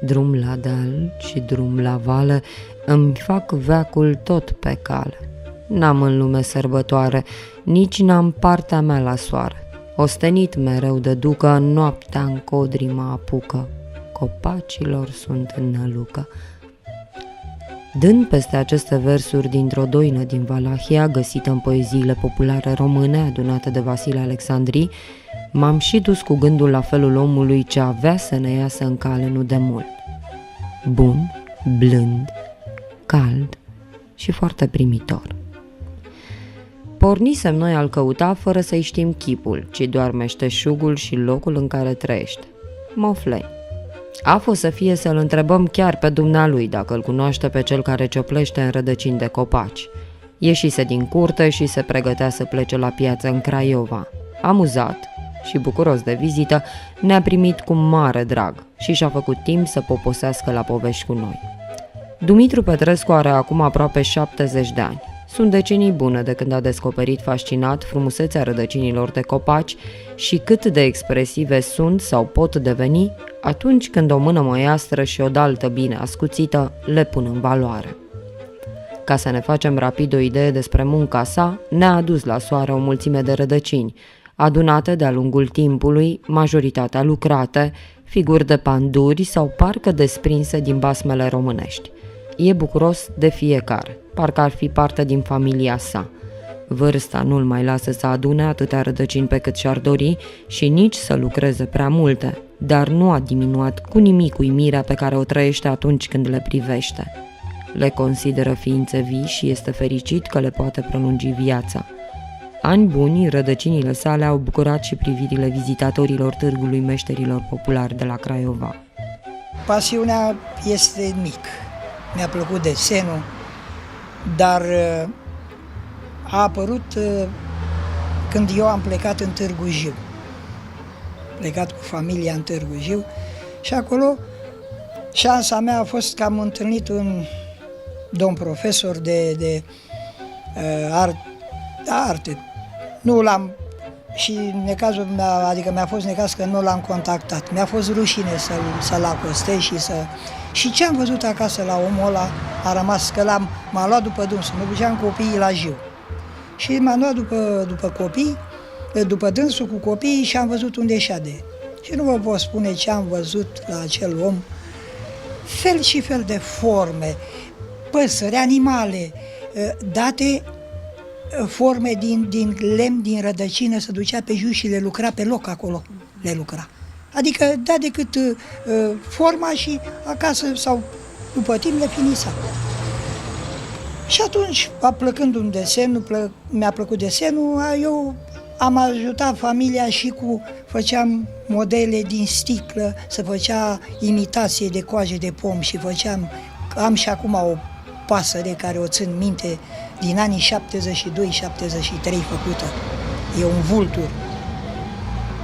Drum la deal și drum la vale îmi fac veacul tot pe cale. N-am în lume sărbătoare, nici n-am partea mea la soare. Ostenit mereu de ducă, noaptea în codrii mă apucă. Copacilor sunt în nălucă. Dând peste aceste versuri dintr-o doină din Valahia, găsită în poeziile populare române adunate de Vasile Alexandri, m-am și dus cu gândul la felul omului ce avea să ne iasă în cale nu de mult. Bun, blând, cald și foarte primitor. Pornisem noi al căuta fără să-i știm chipul, ci doar meșteșugul și locul în care trăiește. Moflei. A fost să fie să-l întrebăm chiar pe dumnealui dacă îl cunoaște pe cel care cioplește în rădăcini de copaci. Ieșise din curte și se pregătea să plece la piață în Craiova. Amuzat și bucuros de vizită, ne-a primit cu mare drag și și-a făcut timp să poposească la povești cu noi. Dumitru Petrescu are acum aproape 70 de ani. Sunt decenii bune de când a descoperit fascinat frumusețea rădăcinilor de copaci și cât de expresive sunt sau pot deveni atunci când o mână măiastră și o daltă bine ascuțită le pun în valoare. Ca să ne facem rapid o idee despre munca sa, ne-a adus la soare o mulțime de rădăcini, adunate de-a lungul timpului, majoritatea lucrate, figuri de panduri sau parcă desprinse din basmele românești. E bucuros de fiecare, parcă ar fi parte din familia sa. Vârsta nu-l mai lasă să adune atâtea rădăcini pe cât și-ar dori și nici să lucreze prea multe, dar nu a diminuat cu nimic uimirea pe care o trăiește atunci când le privește. Le consideră ființe vii și este fericit că le poate prelungi viața. Ani buni, rădăcinile sale au bucurat și privirile vizitatorilor Târgului Meșterilor Populari de la Craiova. Pasiunea este mic. Mi-a plăcut desenul, dar a apărut când eu am plecat în Târgu Jiu. Plecat cu familia în Târgu Jiu și acolo șansa mea a fost că am întâlnit un domn profesor de arte. Nu l-am, și necazul meu, adică mi-a fost necaz că nu l-am contactat. Mi-a fost rușine să-l acostez și să... Și ce am văzut acasă la omul ăla a rămas, că m-a luat după dânsul, mă duceam copiii la Jiu. Și m-am luat după copii, după dânsul cu copiii și am văzut unde șade. Și nu vă pot spune ce am văzut la acel om. Fel și fel de forme, păsări, animale, date forme din lemn, din rădăcină, se ducea pe jos și le lucra pe loc acolo, le lucra. Adică da decât forma și acasă sau după timp le finisa. Și atunci, plăcând un desen, mi-a plăcut desenul, eu am ajutat familia și făceam modele din sticlă, se făcea imitație de coaje de pom și am și acum o pasăre care o țin minte din anii 72-73 făcută. E un vultur.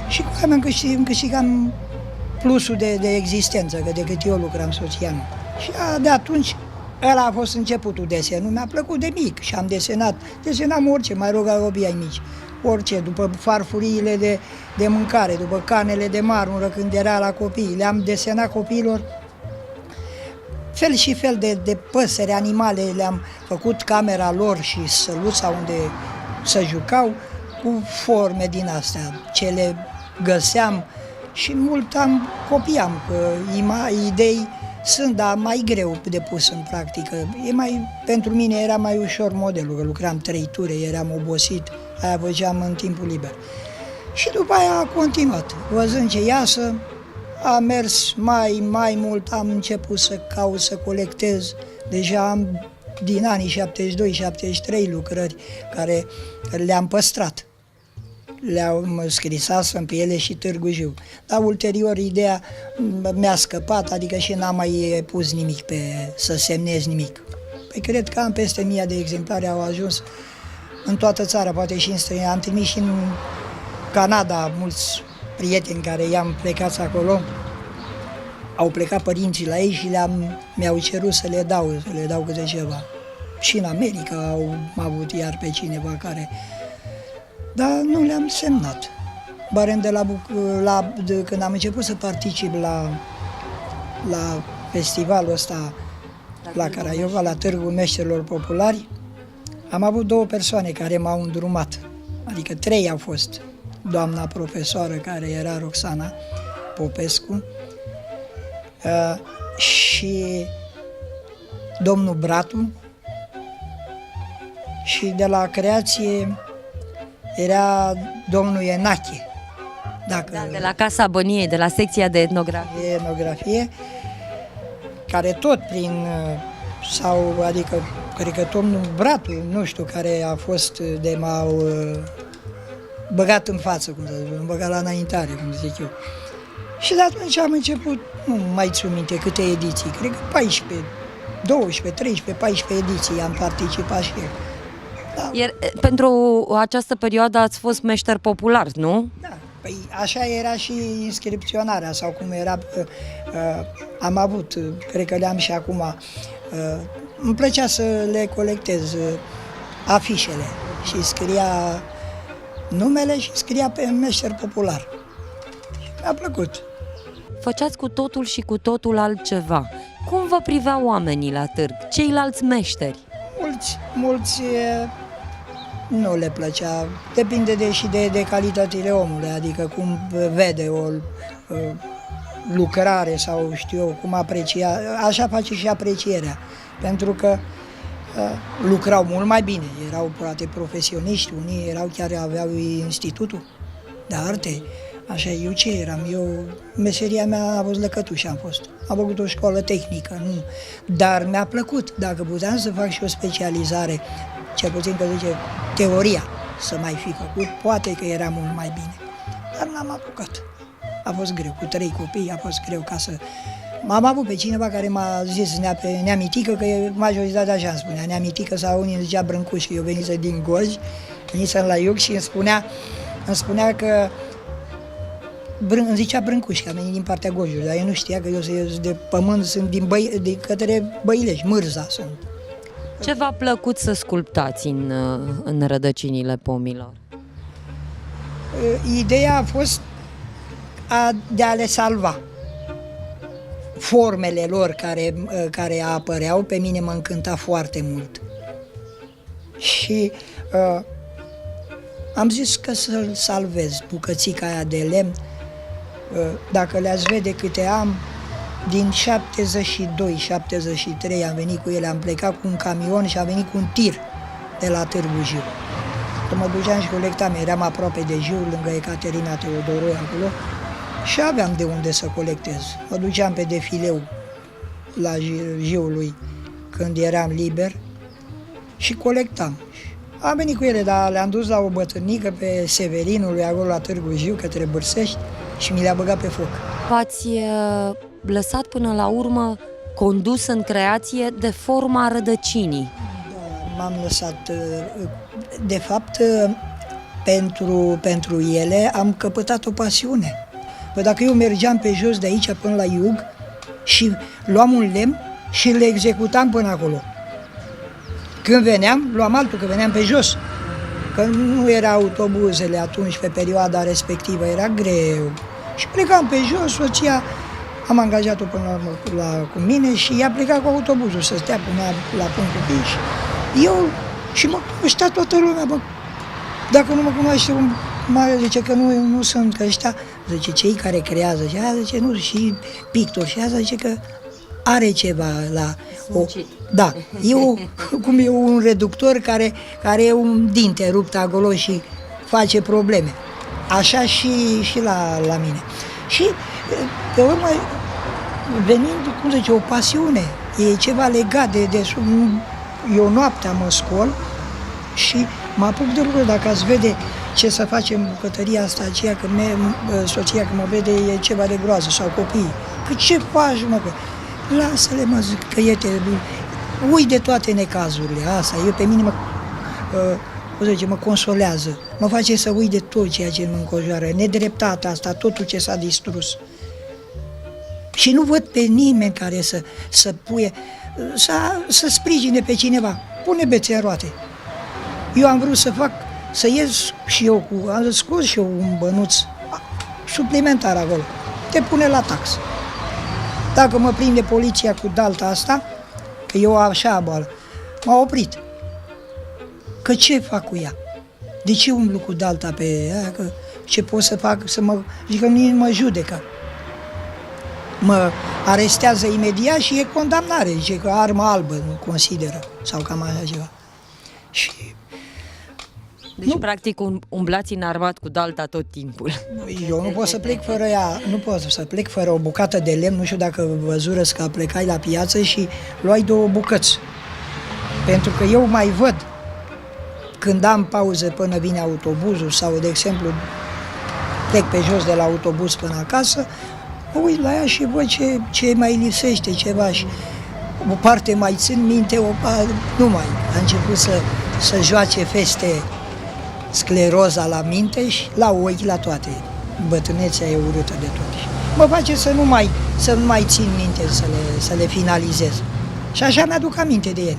Și cu care îmi câștigam plusul de existență, că decât eu lucram soția mea. Și de atunci, ăla a fost începutul desenului. Mi-a plăcut de mic și am desenam orice, mai rog copiii ai mici. Orice, după farfuriile de mâncare, după canele de marmură când era la copii. Le-am desenat copiilor fel și fel de păsări, animale, le-am făcut camera lor și săluța unde se jucau cu forme din astea, ce le găseam și mult copiam, că idei sunt, dar mai greu de pus în practică. Pentru mine era mai ușor modelul, că lucram 3 ture, eram obosit, aia făceam în timpul liber. Și după aia a continuat, văzând ce iasă, a mers mai mult, am început să caut, să colectez. Deja am din anii 72-73 lucrări care le-am păstrat. Le-am scrisasem pe ele și Târgu Jiu. Dar ulterior ideea mi-a scăpat, adică și n-am mai pus nimic să semnez nimic. Păi cred că am peste 1000 de exemplare, au ajuns în toată țara, poate și în străină. Am trimis și în Canada mulți prieteni care i-am plecat acolo. Au plecat părinții la ei și mi-au cerut să le dau câte ceva. Și în America au avut iar pe cineva care... Dar nu le-am semnat. Barem când am început să particip la festivalul ăsta la Craiova, la Târgul Meșterilor Populari, am avut 2 persoane care m-au îndrumat, adică 3 au fost. Doamna profesoară, care era Roxana Popescu, și domnul Bratu, și de la creație era domnul Enache. De la Casa Băniei, de la secția de etnografie, care tot prin, adică, cred că domnul Bratu, nu știu, care a fost m-au băgat în față, cum să zic, m-am băgat la înaintare, cum zic eu. Și de atunci am început, nu mai țin minte câte ediții, cred că 14, 12, 13, 14 ediții am participat și eu. Da. Iar pentru această perioadă ați fost meșter popular, nu? Da, păi așa era și inscripționarea, sau cum era, am avut, cred că le-am și acum, îmi plăcea să le colectez afișele și scria numele și scria pe meșter popular. Mi-a plăcut. Făceați cu totul și cu totul altceva. Cum vă priveau oamenii la târg, ceilalți meșteri? Mulți nu le plăcea. Depinde și de calitățile omului, adică cum vede o lucrare sau știu eu, cum aprecia. Așa face și aprecierea, pentru că lucrau mult mai bine. Erau poate profesioniști, unii erau chiar aveau institutul de arte. Așa, eu ce eram? Meseria mea a fost lăcătuș, am fost. Am făcut o școală tehnică, nu. Dar mi-a plăcut, dacă puteam să fac și o specializare, cel puțin că zice teoria, să mai fi făcut, poate că era mult mai bine. Dar n-am apucat. A fost greu, cu 3 copii a fost greu ca să... M-am avut pe cineva care m-a zis neamitică, că majoritatea așa îmi spunea, neamitică, sau unii îmi zicea Brâncuș, că eu venisem din Gorj, venisem la Iug și îmi spunea că îmi zicea Brâncuș, că a venit din partea Gorjului, dar eu nu știa că eu sunt de pământ, sunt de către Băilești, Mârza sunt. Ce v-a plăcut să sculptați în rădăcinile pomilor? Ideea a fost de a le salva. Formele lor care apăreau, pe mine mă încânta foarte mult. Și am zis că să-l salvez, bucățica aia de lemn. Dacă le-ați vede câte am, din 72-73 am venit cu ele, am plecat cu un camion și am venit cu un tir de la Târgu Jiu. Că mă duceam și colectam, eram aproape de Jiu, lângă Ecaterina Teodoroi acolo, și aveam de unde să colectez. Mă duceam pe defileu la Jiului când eram liber și colectam. Am venit cu ele, dar le-am dus la o bătrânică pe Severinului, acolo la Târgu Jiu, către Bârsești, și mi le-a băgat pe foc. V-ați lăsat până la urmă condus în creație de forma rădăcinii. Da, m-am lăsat. De fapt, pentru ele am căpătat o pasiune. Păi dacă eu mergeam pe jos de aici până la Iug și luam un lemn și le executam până acolo. Când veneam, luam altul, că veneam pe jos. Că nu erau autobuzele atunci, pe perioada respectivă, era greu. Și plecam pe jos, soția, am angajat-o până la urmă cu mine și ea pleca cu autobuzul să stea până la punctul B. Și eu, și mă cunoștea toată lumea, bă. Dacă nu mă cunoaște, zice că nu sunt, că ăștia, zice, cei care creează, și aia zice, nu, și pictor, și aia zice că are ceva la... Da, cum e un reductor care e un dinte rupt acolo și face probleme. Așa și la mine. Și, pe urmă, venind, cum zice, o pasiune, e ceva legat de eu noaptea mă scol și mă apuc de lucruri. Dacă ați vede ce să facem în bucătăria asta, aceea că soția când mă vede e ceva de groază, sau copiii. Că ce faci, mă, că lasă-le, mă, zic, că ui de toate necazurile, asta, eu pe mine mă consolează, mă face să uit de tot ceea ce mă înconjoară, nedreptatea asta, totul ce s-a distrus. Și nu văd pe nimeni care să să sprijine pe cineva, pune bețe în roate. Eu am vrut să ies și eu am scos și eu un bănuț suplimentar acolo, te pune la taxă. Dacă mă prinde poliția cu dalta asta, că eu așa boală, m-a oprit. Că ce fac cu ea? De ce umblu cu dalta pe ea? Că ce pot să fac? Zic că nici mă judecă. Mă arestează imediat și e condamnare. Zice că armă albă nu consideră. Sau cam așa ceva. Și Deci, practic, umblați înarmat cu dalta tot timpul. eu nu pot să plec fără ea, nu pot să plec fără o bucată de lemn, nu știu dacă văzură că plecai la piață și luai 2 bucăți. Pentru că eu mai văd când am pauză până vine autobuzul sau, de exemplu, plec pe jos de la autobuz până acasă, mă uit la ea și văd ce mai lipsește ceva și o parte mai țin minte, nu mai. A început să joace feste scleroza la minte și la ochi, la toate. Bătrânețea e urâtă de tot. Mă face să nu mai țin minte, să le finalizez. Și așa mi-aduc aminte de ele,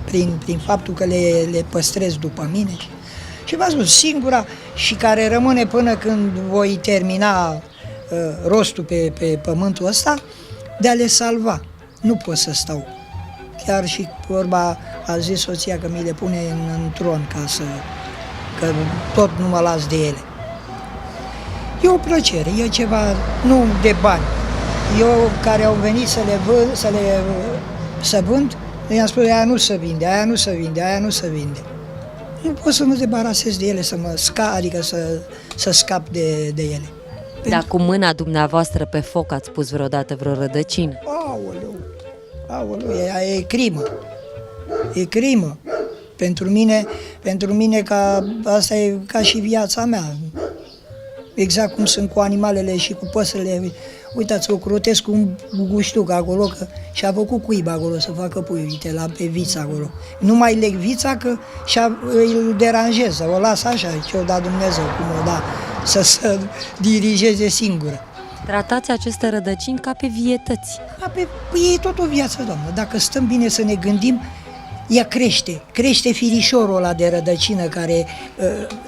prin faptul că le păstrez după mine. Și v-am spus, singura și care rămâne până când voi termina rostul pe pământul ăsta, de a le salva. Nu pot să stau. Chiar și vorba, a zis soția că mi le pune în tron că tot nu mă las de ele. E o plăcere, e ceva, nu de bani. Eu care au venit să vând, i-am spus, aia nu se vinde, aia nu se vinde, aia nu se vinde. Nu pot să mă debarasez de ele, adică să scap de ele. Dar cu mâna dumneavoastră pe foc ați pus vreodată vreo rădăcină? Aoleu, e crimă. E crimă. Pentru mine asta e ca și viața mea. Exact cum sunt cu animalele și cu păsările. Uitați, o crotesc cu un guștuc acolo și-a făcut cuib acolo să facă pui, uite, pe vița acolo. Nu mai leg vița că îl deranjez, o las așa, ce-o da Dumnezeu, cum o da, să se dirigeze singură. Tratați aceste rădăcini ca pe vietăți. E tot o viață, doamnă. Dacă stăm bine să ne gândim, ea crește firișorul ăla de rădăcină care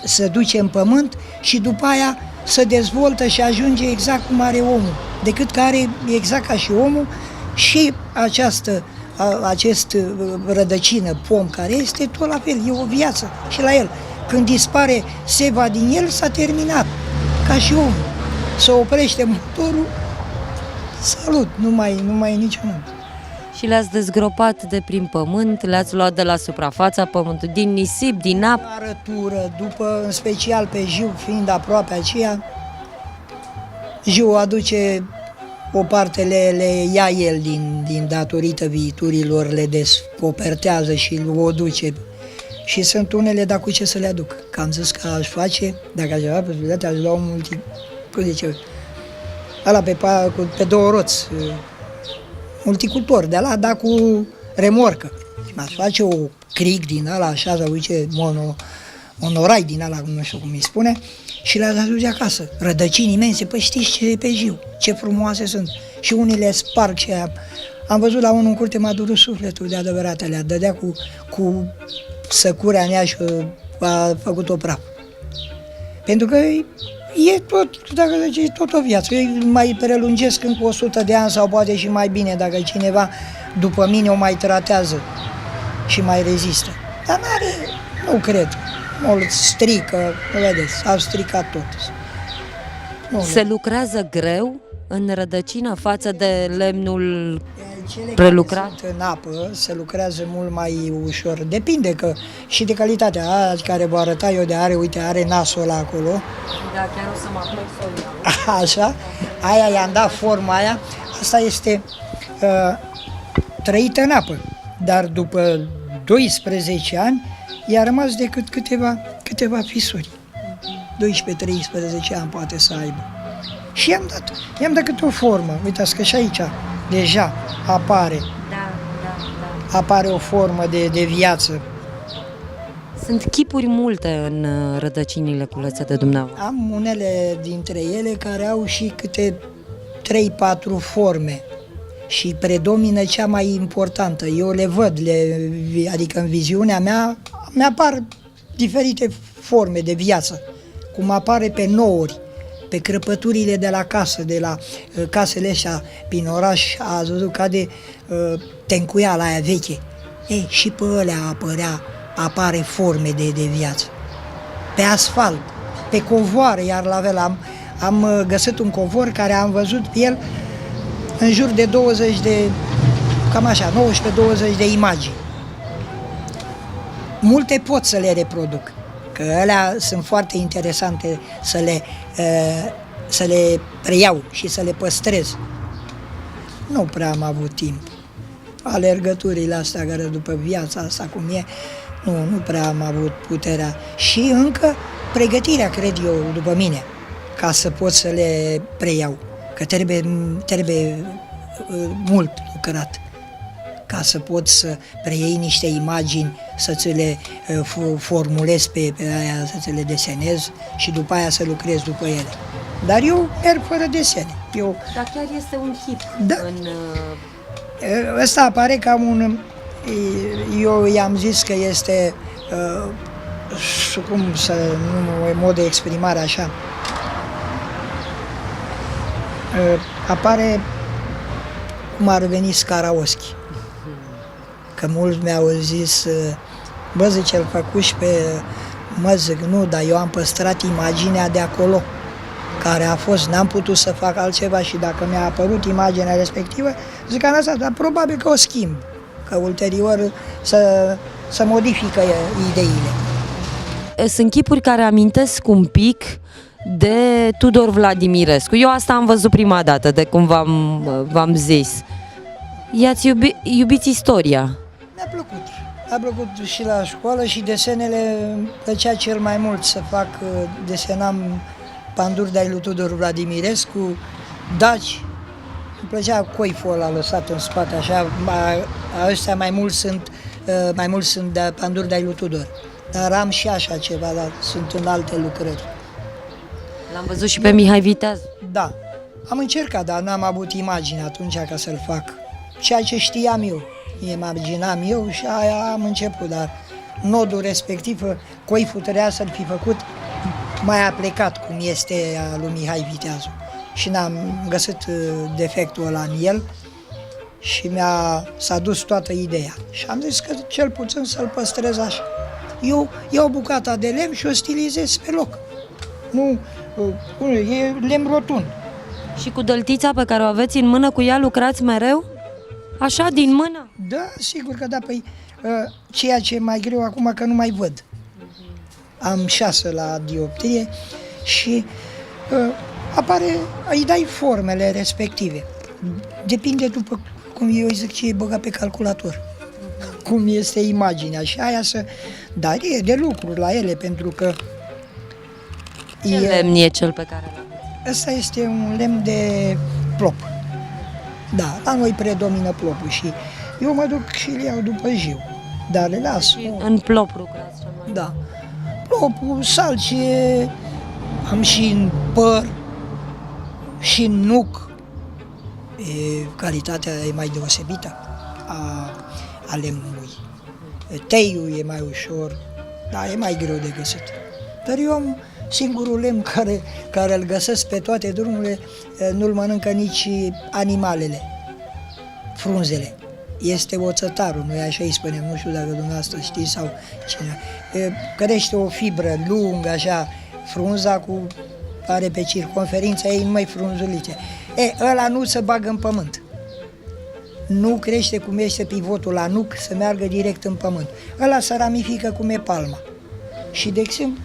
se duce în pământ și după aia se dezvoltă și ajunge exact cum are omul. Decât că are exact ca și omul și acest rădăcină, pom care este, tot la fel, e o viață și la el. Când dispare seva din el, s-a terminat, ca și omul. Se oprește motorul, salut, nu mai e niciun. Și le-ați dezgropat de prin pământ, le-ați luat de la suprafața pământului, din nisip, din apă? Arătură, după, în special pe Jiu, fiind aproape aceea, Jiu aduce o parte, le ia el din datorită viiturilor, le descopertează și o duce. Și sunt unele, dar cu ce să le aduc? Că am zis că aș face, dacă aș avea posibilitatea, aș lua un cum zice, ăla pe 2 roți, multicultor, de ăla, dar cu remorcă. M-aș face o cric din ăla, așa, sau uite, monorai din ăla, nu știu cum îi spune, și le-aș aduce acasă. Rădăcini imense, păi știți ce e pe Jiu, ce frumoase sunt. Și unele sparg și aia. Am văzut la unul în curte, m-a durut sufletul de adevărat, le-a dădea cu săcurea în ea și a făcut-o praf. Pentru că e tot, dacă zice, e tot o viață. Eu mai prelungesc încă 100 de ani sau poate și mai bine dacă cineva după mine o mai tratează și mai rezistă. Dar nu cred. O strică, vedeți, au stricat tot. Se lucrează greu în rădăcină față de lemnul Cele prelucrat? care sunt în apă se lucrează mult mai ușor. Depinde că și de calitatea aia care vă arăta eu de uite, are nasul ăla acolo. Da, chiar o să mă aplec să Așa, aia i-am dat forma aia. Asta este trăită în apă, dar după 12 ani i-a rămas decât câteva fisuri. 12-13 ani poate să aibă. Și i-am dat câte o formă. Uitați că și aici deja apare. Da. Apare o formă de viață. Sunt chipuri multe în rădăcinile culețe de dumneavoastră. Am unele dintre ele care au și câte 3-4 forme și predomină cea mai importantă. Eu le văd, adică în viziunea mea mi-apar diferite forme de viață, cum apare pe nouri. pe crăpăturile de la casă, de la casele astea prin oraș, a văzut ca de tencuiala aia veche. Ei, și pe ălea apare forme de viață. Pe asfalt, pe covoare, iar la fel am găsit un covor care am văzut pe el în jur de 20 de, cam așa, 19-20 de imagini. Multe pot să le reproduc, că alea sunt foarte interesante să le preiau și să le păstrez. Nu prea am avut timp. Alergăturile astea care după viața asta cum e, nu prea am avut puterea. Și încă pregătirea, cred eu, după mine, ca să pot să le preiau. Că trebuie mult lucrat ca să pot să preiei niște imagini, să ți le formulezi pe aia, să ți le desenez și după aia să lucrez după ele. Dar eu merg fără desene. Dar chiar este un hit. Da. Ăsta apare ca un... Eu i-am zis că este, cum să nu e mod de exprimare așa, apare cum ar veni Skaraoschi. Că mulți mi-au zis, bă, zice, îl făcuși pe... Mă zic, nu, dar eu am păstrat imaginea de acolo, care a fost, n-am putut să fac altceva și dacă mi-a apărut imaginea respectivă, zic că asta, dar probabil că o schimb, că ulterior să modifică ideile. Sunt chipuri care amintesc un pic de Tudor Vladimirescu. Eu asta am văzut prima dată, de cum v-am zis. I-ați iubiți istoria. Mi-a plăcut. A plăcut și la școală și desenele îmi plăcea cel mai mult să fac. Desenam Pandurdai lui Tudor Vladimirescu, Daci. Îmi plăcea coiful ăla lăsat în spate, așa. Ăștia mai mult sunt de Pandurdai lui Tudor. Dar am și așa ceva, dar sunt în alte lucrări. L-am văzut și pe Mihai Viteaz. Da. Am încercat, dar n-am avut imagine atunci ca să-l fac. Ceea ce știam eu, imaginam eu și aia am început, dar nodul respectiv, coiful trebuia să-l fi făcut mai aplecat, cum este a lui Mihai Viteazu. Și n-am găsit defectul ăla în el și s-a dus toată ideea. Și am zis că cel puțin să-l păstrez așa. Eu iau bucata de lemn și o stilizez pe loc. Nu, e lemn rotund. Și cu dăltița pe care o aveți în mână, cu ea lucrați mereu? Așa, din mână? Da, sigur că da, păi ceea ce e mai greu acum că nu mai văd. Am 6 la dioptrie și îi dai formele respective. Depinde după cum eu zic ce e băgat pe calculator. Cum este imaginea și aia dar e de lucru la ele, pentru că ce lemn e cel pe care l-am? Ăsta este un lemn de plop. Da, la noi predomină plopul și eu mă duc și le iau după jiu, dar le las. Și în plop lucrați cel mai? Da. Plopul, salcie, am și în păr, și în nuc. Calitatea e mai deosebită a lemnului. Teiul e mai ușor, dar e mai greu de găsit. Dar eu am singurul lemn care îl găsesc pe toate drumurile, nu-l mănâncă nici animalele, frunzele. Este oțătarul, noi așa îi spunem, nu știu dacă dumneavoastră știți sau cine. Crește o fibră lungă, așa, frunza are pe circumferința ei numai frunzulițe. Ăla nu se bagă în pământ. Nu crește cum este pivotul la nuc, să meargă direct în pământ. Ăla se ramifică cum e palma. Și de exemplu,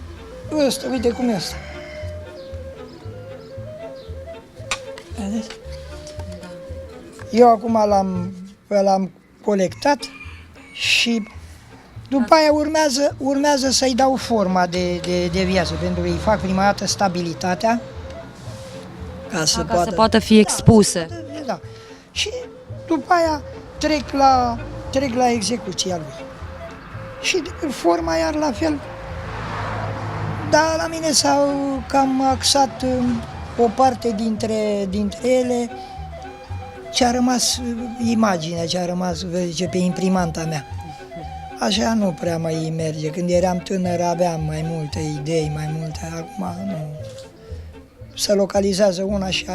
ăsta, uite cum e ăsta. Vedeți? Eu acum l-am colectat și după aia urmează să-i dau forma de viață, pentru că îi fac prima dată stabilitatea ca să poată fi expuse. Da. Și după aia trec la execuția lui. Și forma iar la fel. Dar la mine s-au cam axat o parte dintre ele, ce a rămas imaginea, ce a rămas, zice, pe imprimanta mea. Așa nu prea mai merge. Când eram tânăr aveam mai multe idei, mai multe, acum nu. se localizează una și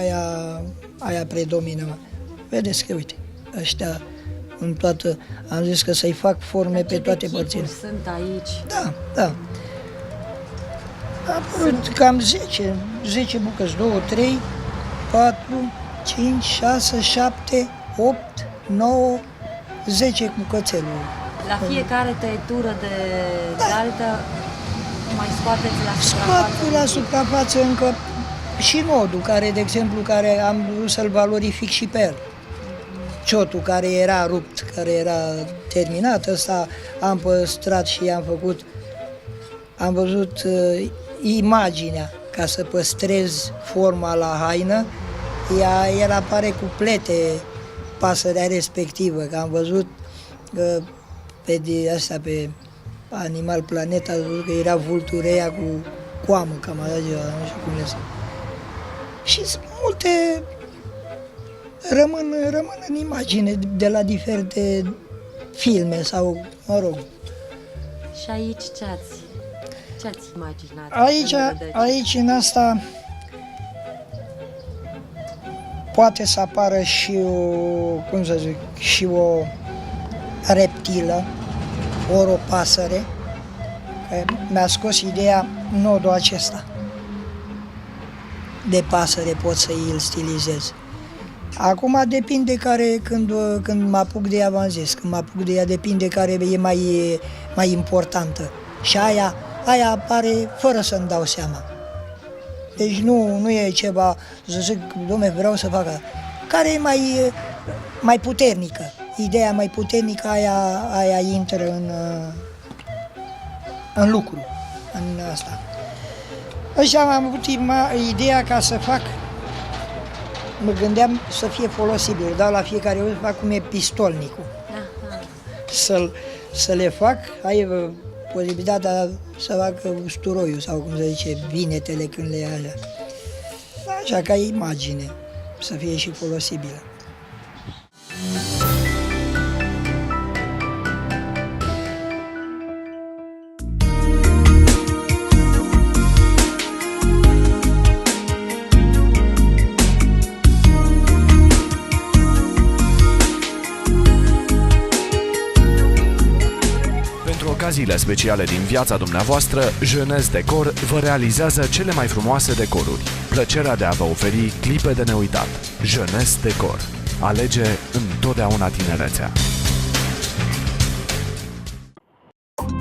aia predomină. Vedeți că, uite, ăștia în toată, am zis că să-i fac forme pe toate părțile. Sunt aici. Da, da. A apărut cam 10 bucăți, 2, 3, 4, 5, 6, 7, 8, 9, 10 bucățeluri. La fiecare tăietură de altă mai scoateți la Scot suprafață? la suprafață încă și nodul, care, de exemplu, care am vrut să-l valorific și pe el. Ciotul care era rupt, care era terminat, ăsta am păstrat și am făcut, am văzut imaginea ca să păstrez forma la haină, el apare cu plete, pasărea respectivă, că am văzut pe Animal Planet, am văzut că era vultureia cu coamă, cam așa ceva, nu știu cum le. Și sunt multe, rămân în imagine de la diferite filme sau, mă rog. Și aici ce ați imaginat? Aici în asta poate să apară și o reptilă, ori o pasăre, că mi-a scos ideea nodul acesta. De pasăre pot să îl stilizez. Acum depinde când mă apuc de ea, v-am zis, când mă apuc de ea depinde care e mai importantă. Și aia apare fără să-mi dau seama. Deci nu e ceva, să zic, dom'le, vreau să fac care e mai puternică. Ideea mai puternică, aia intră în lucru, în asta. Așa am avut ideea ca să fac, mă gândeam să fie folosibil, dar la fiecare o să fac cum e pistolnicul. Să le fac, ai posibilitatea să fac usturoiul sau cum se zice, vinetele când le ia așa. Așa ca imagine, să fie și folosibilă. Ocaziile speciale din viața dumneavoastră, Jeunesse Decor vă realizează cele mai frumoase decoruri. Plăcerea de a vă oferi clipe de neuitat. Jeunesse Decor. Alege întotdeauna tinerețea.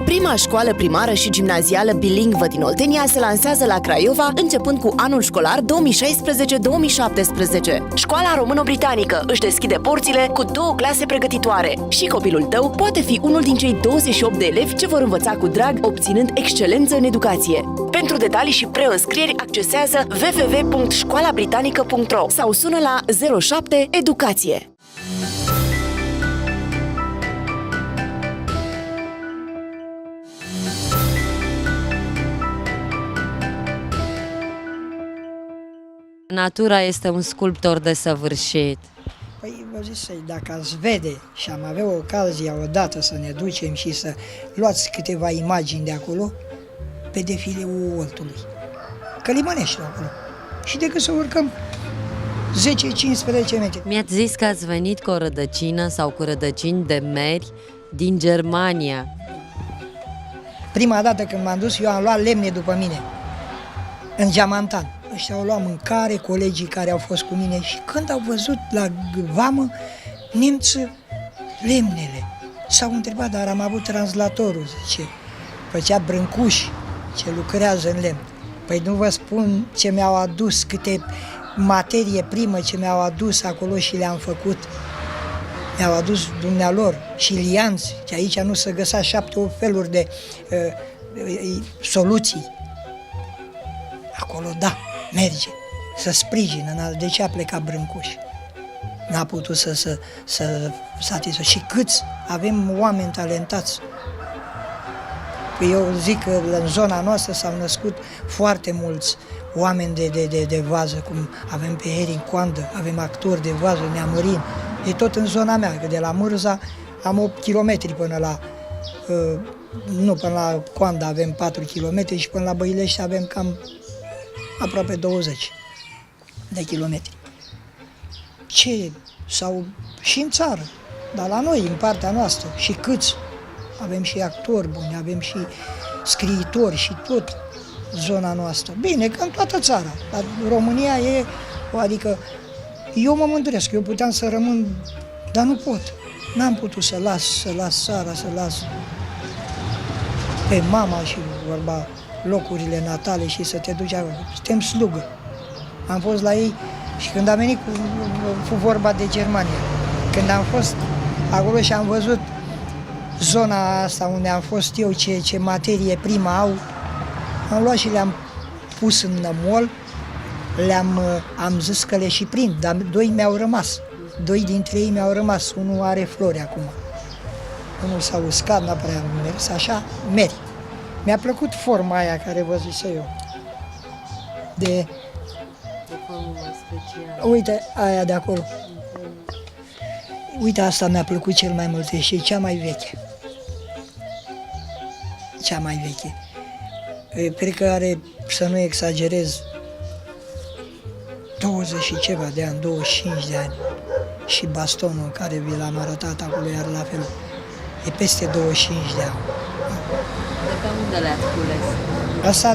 Prima școală primară și gimnazială bilingvă din Oltenia se lansează la Craiova începând cu anul școlar 2016-2017. Școala româno-britanică își deschide porțile cu 2 clase pregătitoare și copilul tău poate fi unul din cei 28 de elevi ce vor învăța cu drag, obținând excelență în educație. Pentru detalii și preînscrieri accesează www.școalabritanică.ro sau sună la 07 Educație. Natura este un sculptor desăvârșit. Păi vă zic dacă ați vede și am avea ocazia odată să ne ducem și să luați câteva imagini de acolo, pe defileul Oltului. Călimănești acolo. Și decât să urcăm 10-15 metri. Mi-ați zis că ați venit cu o rădăcină sau cu rădăcini de meri din Germania. Prima dată când m-am dus, eu am luat lemne după mine, în Geamantan. Ăștia au luat mâncare, colegii care au fost cu mine și când au văzut la vamă nemță lemnele, s-au întrebat, dar am avut translatorul, zice, făcea brâncuși ce lucrează în lemn. Păi nu vă spun ce mi-au adus, câte materie primă ce mi-au adus acolo și le-am făcut. Mi-au adus dumnealor și lianți, că aici nu se găsea 7-8 feluri de soluții. Acolo, da, merge, să sprijină, de ce a plecat Brâncuș? N-a putut să satisfacă. Și câți avem oameni talentați. Păi eu zic că în zona noastră s-au născut foarte mulți oameni de vază, cum avem pe Erin Coandă, avem actori de vază, Neamărin, e tot în zona mea, că de la Mârza am 8 km până la până la Coanda avem 4 km și până la Băilești avem cam aproape 20. de kilometri. Ce? Sau și în țară, dar la noi, în partea noastră, și câți. Avem și actori buni, avem și scriitori și tot zona noastră. Bine, că în toată țara, dar România e, adică eu mă mândresc, eu puteam să rămân, dar nu pot. N-am putut să las țara, să las pe mama și vorba locurile natale și să te duci acolo. Suntem slugă. Am fost la ei și când am venit cu vorba de Germania, când am fost acolo și am văzut zona asta unde am fost eu, ce materie primă au, am luat și le-am pus în nămol, am zis că le și prind, dar 2 mi-au rămas. 2 dintre ei mi-au rămas, unul are flori acum. Unul s-a uscat, n-a prea mers, așa, meri. Mi-a plăcut forma aia care vă zise eu. De formă specială. Uite, aia de acolo. Uite, asta mi-a plăcut cel mai mult și e cea mai veche. Cea mai veche. Cred că are, să nu exagerez, 20 și ceva de ani, 25 de ani. Și bastonul care vi l-am arătat acolo, iar la fel, e peste 25 de ani. De pe unde le-ați cules? Asta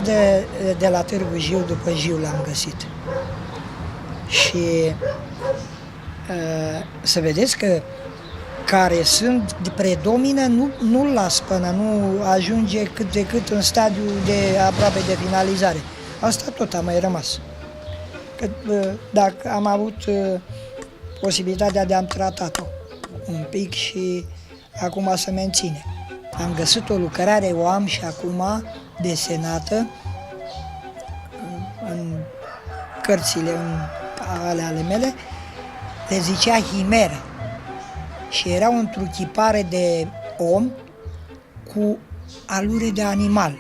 de la Târgu Jiu, după Jiu l-am găsit. Și să vedeți că care sunt, predomină, nu-l las până nu ajunge cât de cât în stadiul de aproape de finalizare. Asta tot a mai rămas. Că, dacă am avut posibilitatea de a-mi tratat-o un pic și acum se menține. Am găsit o lucrare, o am și acum desenată în cărțile ale mele, le zicea Himeră și era o întruchipare de om cu alure de animal.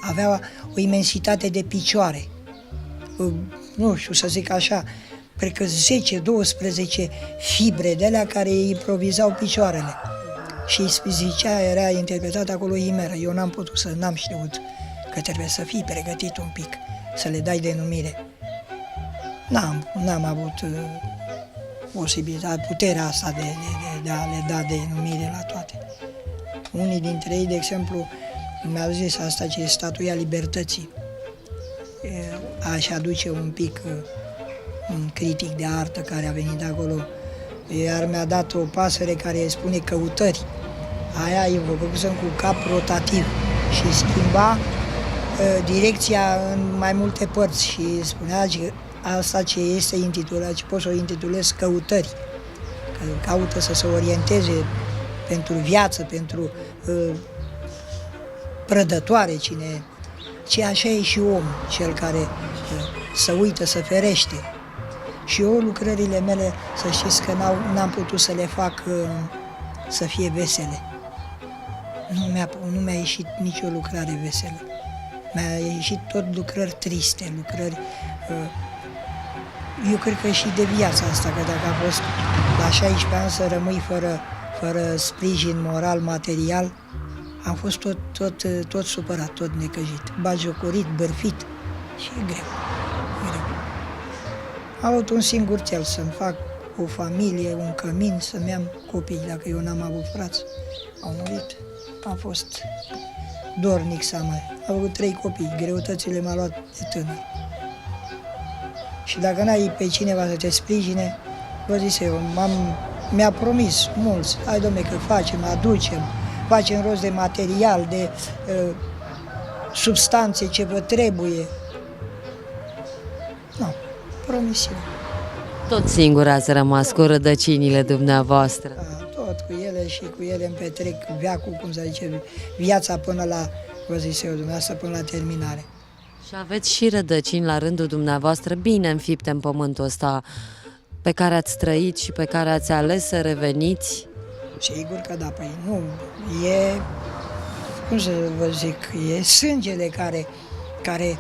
Avea o imensitate de picioare, nu știu să zic așa, cred că 10-12 fibre de alea care îi improvizau picioarele. Și zicea, era interpretat acolo Himeră. Eu n-am putut n-am știut că trebuie să fii pregătit un pic, să le dai denumire. N-am avut posibilitatea, puterea asta de a le da denumire la toate. Unii dintre ei, de exemplu, mi-au zis asta ce e Statuia Libertății. Aș aduce un pic un critic de artă care a venit acolo, iar mi-a dat o pasăre care spune Căutări. Aia eu vă făcusem cu cap rotativ și schimba direcția în mai multe părți și spunea că asta ce este intitulat, ce pot să o intitulez Căutări, că caută să se orienteze pentru viață, pentru prădătoare, ce așa e și omul, cel care se uită, se ferește. Și eu lucrările mele, să știți că n-am putut să le fac să fie vesele. Nu mi-a ieșit nicio lucrare veselă. Mi-a ieșit tot lucrări triste, lucrări... Eu cred că și de viața asta, că dacă a fost la 16 ani să rămâi fără sprijin moral, material, am fost tot supărat, tot necăjit, batjocorit, bârfit și e greu. Am avut un singur cel, să-mi fac o familie, un cămin, să-mi am copii, dacă eu n-am avut frați. Au murit, am fost dornic să mai. Am avut 3 copii, greutățile m-au luat de tânăr. Și dacă n-ai pe cineva să te sprijine, vă zis eu, mi-a promis mulți, hai dom'le că facem rost de material, de substanțe ce vă trebuie. Nu, promisiune. Tot singur ați rămas cu rădăcinile dumneavoastră. Da, tot cu ele și cu ele îmi petrec veacul, cum se zice, viața până la, vă zis eu, dumneavoastră, până la terminare. Și aveți și rădăcini la rândul dumneavoastră bine înfipte în pământul ăsta pe care ați trăit și pe care ați ales să reveniți? Sigur că da, păi nu, e, cum să vă zic, e sângele care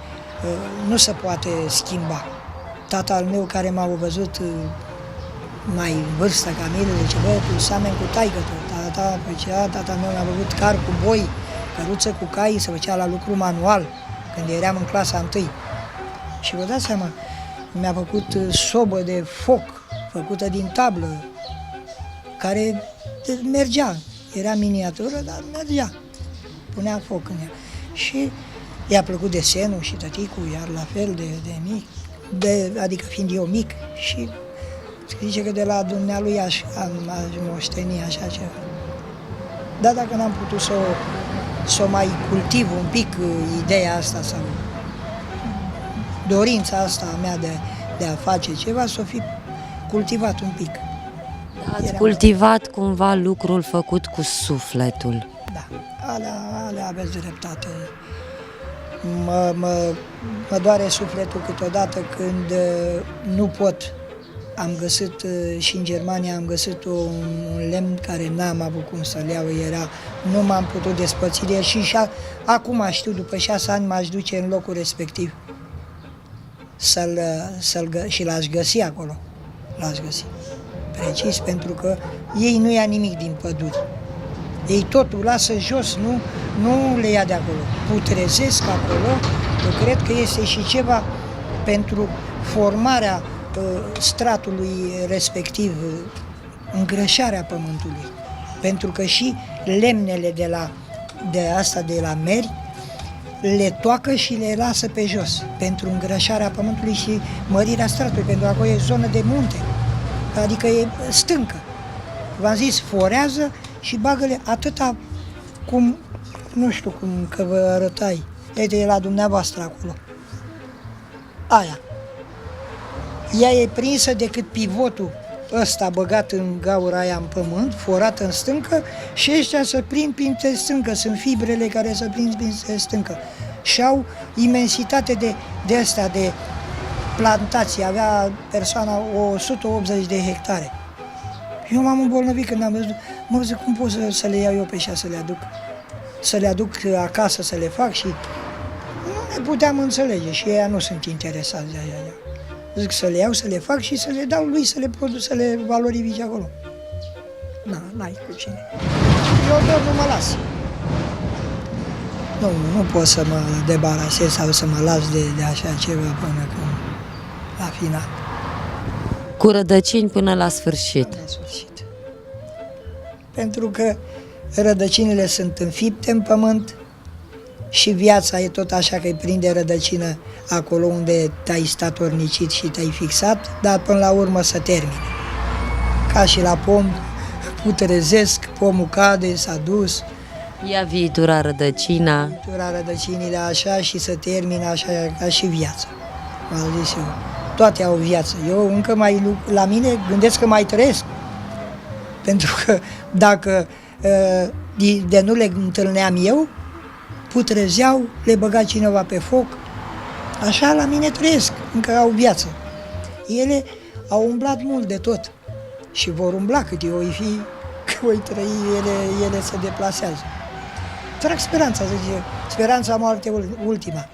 nu se poate schimba. Tatăl meu care m-a văzut mai în vârstă ca mine, zice, bă, tu seameni cu taică-tu. Tata meu m-a văzut car cu boi, căruță cu cai, se făcea la lucru manual, când eram în clasa 1. Și vă dați seama, Mi-a făcut sobă de foc, făcută din tablă, care mergea. Era miniatură, dar mergea. Punea foc în ea. Și i-a plăcut desenul și tăticul, iar la fel de mic, adică fiind eu mic, și zice că de la dumnealui am moștenit așa ceva. Dar dacă n-am putut să o mai cultiv un pic ideea asta sau dorința asta a mea de a face ceva, să o fi cultivat un pic. Ați cultivat cumva lucrul făcut cu sufletul. Da, alea aveți dreptate. Mă doare sufletul câteodată când nu pot. Am găsit și în Germania am găsit un lemn care n-am avut cum să-l iau, nu m-am putut despărți de el și acum știu, după 6 ani m-aș duce în locul respectiv și l-aș găsi acolo. L-aș găsi. Precis, pentru că ei nu ia nimic din păduri. Ei totul lasă jos, nu le ia de acolo. Putrezesc acolo, eu cred că este și ceva pentru formarea stratului respectiv, îngrășarea pământului. Pentru că și lemnele de la meri le toacă și le lasă pe jos, pentru îngrășarea pământului și mărirea stratului, pentru că acolo e zonă de munte, adică e stâncă. V-am zis, forează și bagă-le atâta cum, nu știu cum că vă arătai, e la dumneavoastră acolo. Aia. Ea e prinsă decât pivotul ăsta băgat în gaura aia în pământ, forat în stâncă, și ăștia se prind printre stâncă, sunt fibrele care se prind printre stâncă. Și au imensitate de astea, de plantații, avea persoana 180 de hectare. Eu m-am îmbolnăvit când am văzut, mă zic, cum pot să le iau eu pe așa, să le aduc acasă, să le fac, și nu ne puteam înțelege și ei nu sunt interesați de aia. Zic să le iau, să le fac și să le dau lui să le produc, să le valorifice acolo. N-ai cu cine. Eu doar nu mă las. Nu pot să mă debarasez sau să mă las de așa ceva până când la final. Cu rădăcini până la sfârșit. La sfârșit. Pentru că rădăcinile sunt înfipte în pământ și viața e tot așa, că îi prinde rădăcină acolo unde te-ai statornicit și te-ai fixat, dar până la urmă să termine. Ca și la pom, putrezesc, pomul cade, s-a dus. Ia viitura rădăcina. Viitura rădăcinile așa și să termine așa ca și viața. M-am zis eu. Toate au viață. Eu încă la mine gândesc că mai trăiesc. Pentru că dacă de nu le întâlneam eu, putrezeau, le băga cineva pe foc. Așa la mine trăiesc, încă au viață. Ele au umblat mult de tot și vor umbla cât eu fi, că voi trăi, ele se deplasează. Trag speranța, zice, speranța moarte ultima.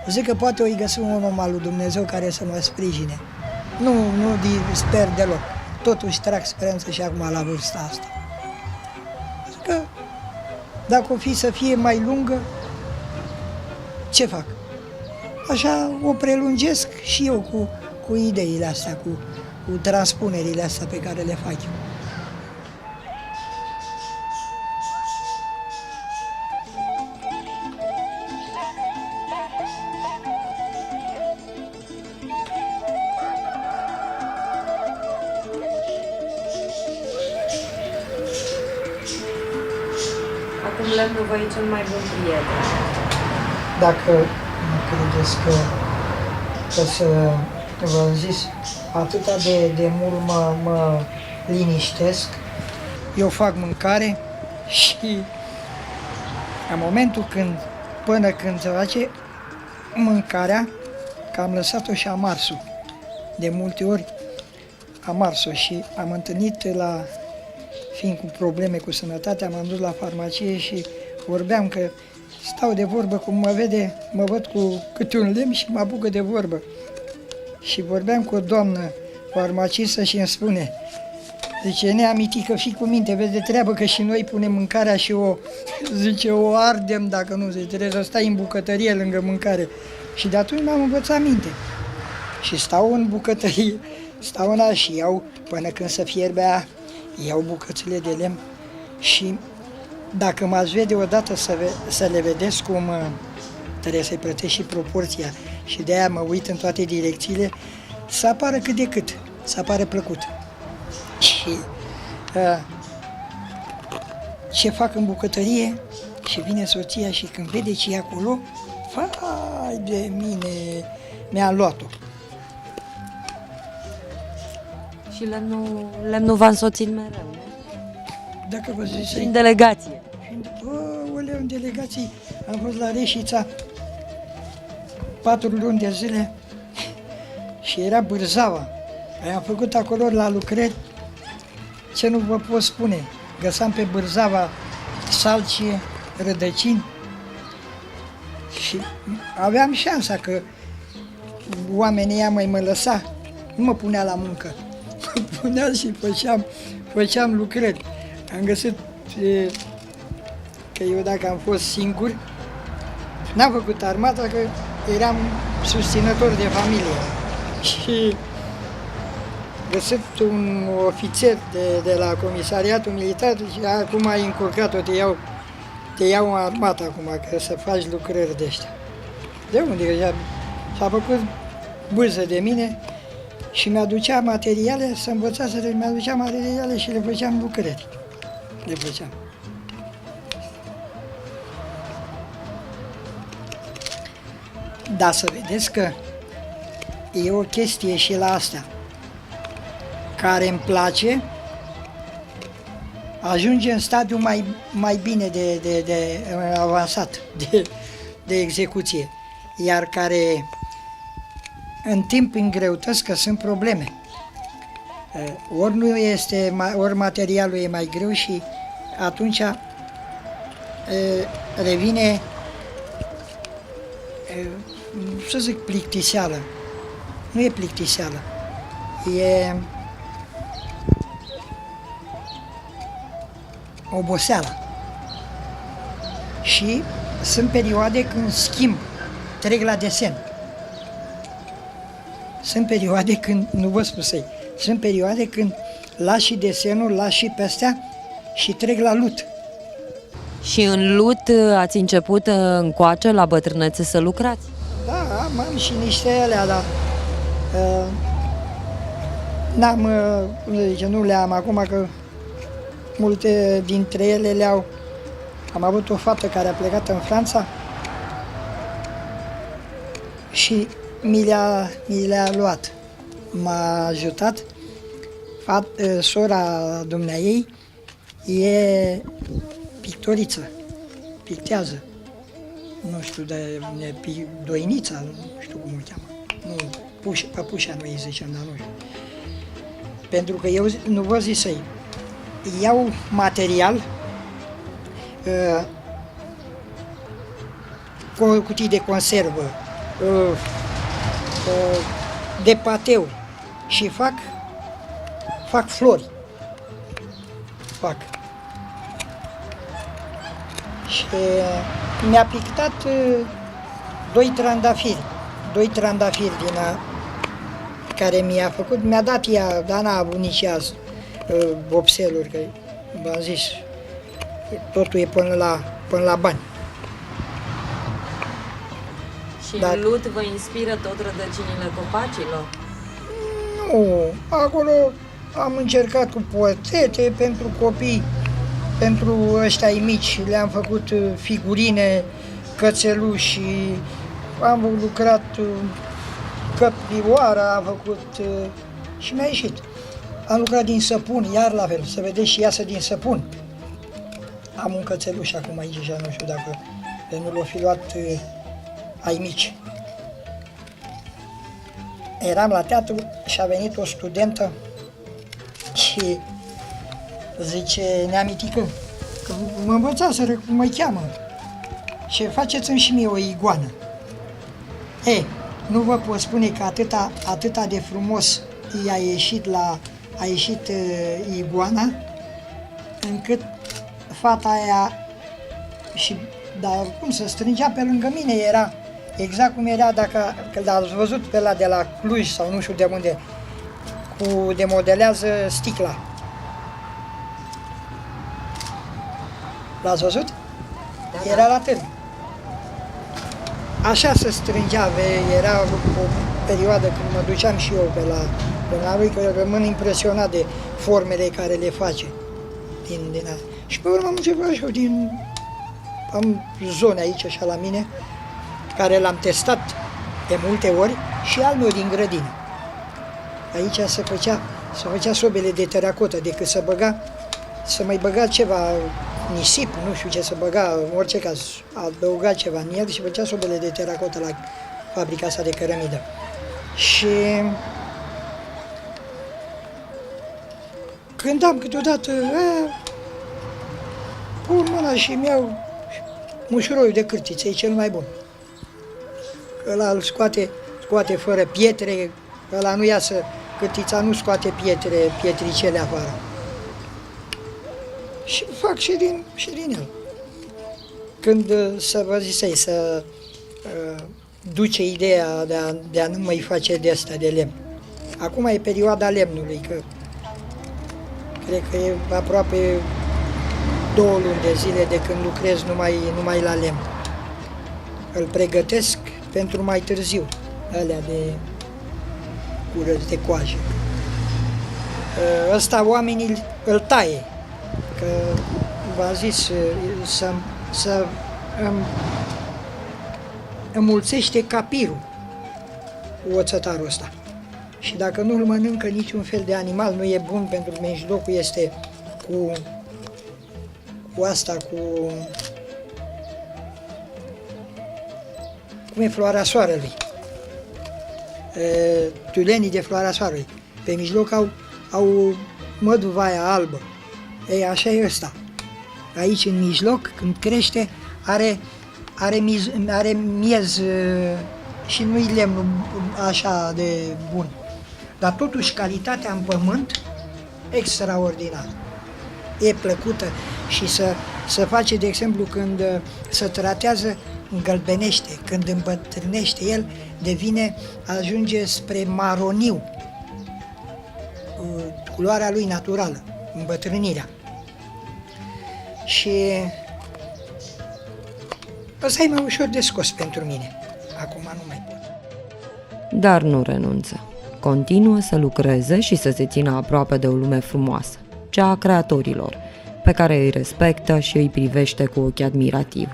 Zic că poate o găsi un om al lui Dumnezeu care să mă sprijine. Nu sper deloc. Totuși trag speranță și acum la vârsta asta. Zic că dacă o fi să fie mai lungă, ce fac? Așa o prelungesc și eu cu ideile astea, cu transpunerile astea pe care le fac eu. Acum lemnul vă e cel mai bun prieten. Dacă nu credeți că v-am zis, atâta de mult mă liniștesc, eu fac mâncare și în momentul până când se face mâncarea, că am lăsat-o și am ars-o. De multe ori am ars-o și am întâlnit fiind cu probleme cu sănătatea, m-am dus la farmacie și vorbeam că stau de vorbă, cum mă vede, mă văd cu câte un lemn și mă apucă de vorbă. Și vorbeam cu o doamnă farmacistă și îmi spune, zice, neamitică, fii cu minte, vezi de treabă că și noi punem mâncarea și o ardem dacă nu, zice, trebuie să stai în bucătărie lângă mâncare. Și de atunci m-am învățat minte. și stau în bucătărie, stau în aia și iau, până când se fierbe aia, iau bucățile de lemn și dacă m-ați vede odată să le vedeți cum trebuie să-i plătesc și proporția și de aia mă uit în toate direcțiile, să apară cât de cât, să apară plăcut. Și ce fac în bucătărie și vine soția și când vede ce e acolo, fai de mine, mi-a luat-o. Și lemnul v-a însoțit mereu, nu? Dacă vă zic În delegație. în delegații am fost la Reșița 4 luni de zile și era Bârzaua. Am făcut acolo la lucrări ce nu vă pot spune. Găsam pe Bârzaua salcie, rădăcini și aveam șansa că oamenii ăia mă lăsa, nu mă punea la muncă. Mă punea și făceam lucrări. Am găsit că eu dacă am fost singur, n-am făcut armata că eram susținător de familie. Și găsit un ofițer de la comisariatul militar și acum ai încurcat-o, te iau în armată acum, că să faci lucrări de ăștia. De unde? S-a făcut bârză de mine și mi-aducea materiale, să învățaseră, mi-aducea materiale și le făceam lucrări. Le făceam. Dar să vedeți că e o chestie și la asta care îmi place, ajunge în stadiu mai bine de avansat de execuție, iar care în timp îngreutăți că sunt probleme. Ori nu este, ori materialul e mai greu și atunci revine, să zic, plictiseală. Nu e plictiseală, e oboseală. Și sunt perioade când schimb, trec la desen. Sunt perioade când, nu vă spusei, sunt perioade când las și desenul, las și pe astea și trec la lut. Și în lut ați început încoace la bătrânețe să lucrați? Da, am și niște alea, dar n-am, cum se zice, nu le-am acum, că multe dintre ele le-au. Am avut o fată care a plecat în Franța și mi le-a luat. M-a ajutat. Sora dumneaei e pictoriță, pictează. Nu știu, doinița, nu știu cum o cheamă. Nu, păpușa noi îi zicem, dar nu știu. Pentru că eu nu vă zic să-i iau material, cutii de conservă, de pateu și fac flori. Și mi-a pictat doi trandafiri din care mi-a făcut, mi-a dat ea, dar n-a avut nici ea vopseluri, că v-am zis, totul e până la bani. Și în lut vă inspiră tot rădăcinile copacilor? Nu, acolo am încercat cu portrete pentru copii, pentru ăștia mici, le-am făcut figurine, cățeluși, am lucrat căprioara, am făcut și mi-a ieșit. Am lucrat din săpun, iar la fel, să vedeți și iasă din săpun. Am un cățeluș acum aici și nu știu dacă nu l-o fi luat ai mici. Eram la teatru și a venit o studentă și zice, neamitică, că mă învățaseră cum mă cheamă și faceți-mi și mie o iguană. Nu vă pot spune că atâta de frumos a ieșit iguana, încât fata aia, dar cum se strângea pe lângă mine, exact cum era dacă l-ați văzut pe ăla de la Cluj sau nu știu de unde, cu demodelează sticla. L-ați văzut? Da, era la târg. Așa se strângea, era o perioadă când mă duceam și eu pe la lui, că rămân impresionat de formele care le face. Din asta. Și pe urmă am început și eu am zone aici așa la mine, care l-am testat de multe ori, și al meu din grădină. Aici se făcea sobele de teracotă, decât să mai băga ceva nisip, nu știu ce să băga, în orice caz, adăuga ceva în el și făcea sobele de teracotă la fabrica asta de cărămidă. Și când am câteodată, pun mâna și îmi iau mușuroiul de cârtiță, e cel mai bun. Ăla îl scoate fără pietre, ăla nu iasă, cârtița nu scoate pietricele afară. Și fac și din el. Când să duce ideea de a nu mai face de asta de lemn. Acum e perioada lemnului, că cred că e aproape 2 luni de zile de când lucrez numai la lemn. Îl pregătesc pentru mai târziu, alea de curăț de coajă. Ăsta oamenii îl taie, că v-am zis să înmulțește capirul oțătarul ăsta. Și dacă nu îl mănâncă niciun fel de animal, nu e bun, pentru că mijlocul este cu cum e floarea soarelui, tulenii de floarea soarelui. Pe mijloc au măduvaia albă. Ei, așa e ăsta. Aici, în mijloc, când crește, are miez și nu-i lemnul așa de bun. Dar totuși calitatea în pământ, extraordinar. E plăcută și să face, de exemplu, când se tratează, îngălbenește, când îmbătrânește el, ajunge spre maroniu, culoarea lui naturală, îmbătrânirea. Și ăsta e mai ușor de scos pentru mine. Acum nu mai pot. Dar nu renunță. Continuă să lucreze și să se țină aproape de o lume frumoasă, cea a creatorilor, pe care îi respectă și îi privește cu ochi admirativ.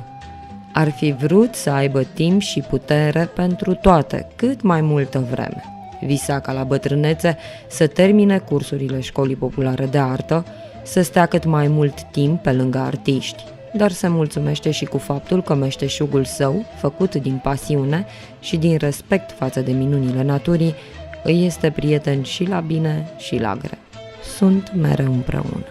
Ar fi vrut să aibă timp și putere pentru toate, cât mai multă vreme. Visa ca la bătrânețe să termine cursurile școlii populare de artă, să stea cât mai mult timp pe lângă artiști, dar se mulțumește și cu faptul că meșteșugul său, făcut din pasiune și din respect față de minunile naturii, îi este prieten și la bine și la greu. Sunt mereu împreună.